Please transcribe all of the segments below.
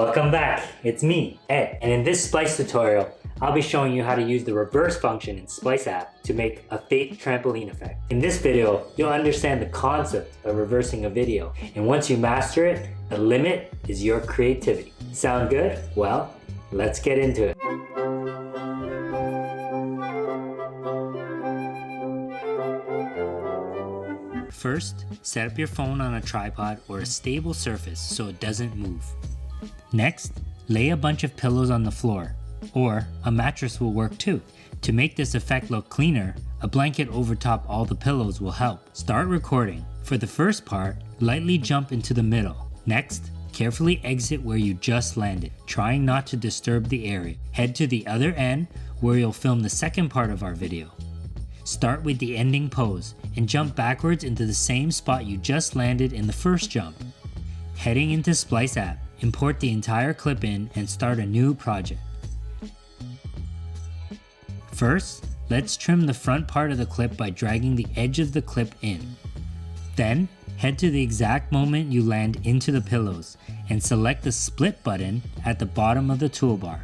Welcome back, it's me, Ed, and in this Splice tutorial, I'll be showing you how to use the reverse function in Splice app to make a fake trampoline effect. In this video, you'll understand the concept of reversing a video, and once you master it, the limit is your creativity. Sound good? Well, let's get into it. First, set up your phone on a tripod or a stable surface so it doesn't move. Next, lay a bunch of pillows on the floor, or a mattress will work too. To make this effect look cleaner, a blanket over top all the pillows will help. Start recording. For the first part, lightly jump into the middle. Next, carefully exit where you just landed, trying not to disturb the area. Head to the other end where you'll film the second part of our video. Start with the ending pose and jump backwards into the same spot you just landed in the first jump. Heading into Splice app, import the entire clip in and start a new project. First, let's trim the front part of the clip by dragging the edge of the clip in. Then, head to the exact moment you land into the pillows and select the split button at the bottom of the toolbar.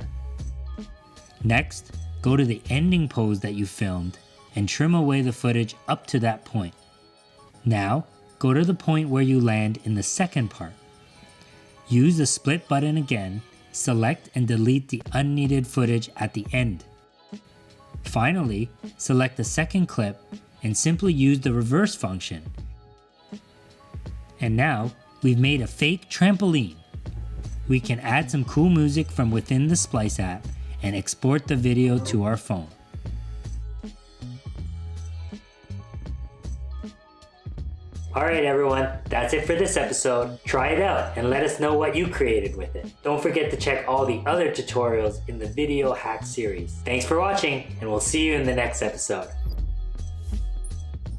Next, go to the ending pose that you filmed and trim away the footage up to that point. Now, go to the point where you land in the second part. Use the split button again, select and delete the unneeded footage at the end. Finally, select the second clip and simply use the reverse function. And now, we've made a fake trampoline. We can add some cool music from within the Splice app and export the video to our phone. Alright everyone, that's it for this episode. Try it out and let us know what you created with it. Don't forget to check all the other tutorials in the video hack series. Thanks for watching, and we'll see you in the next episode.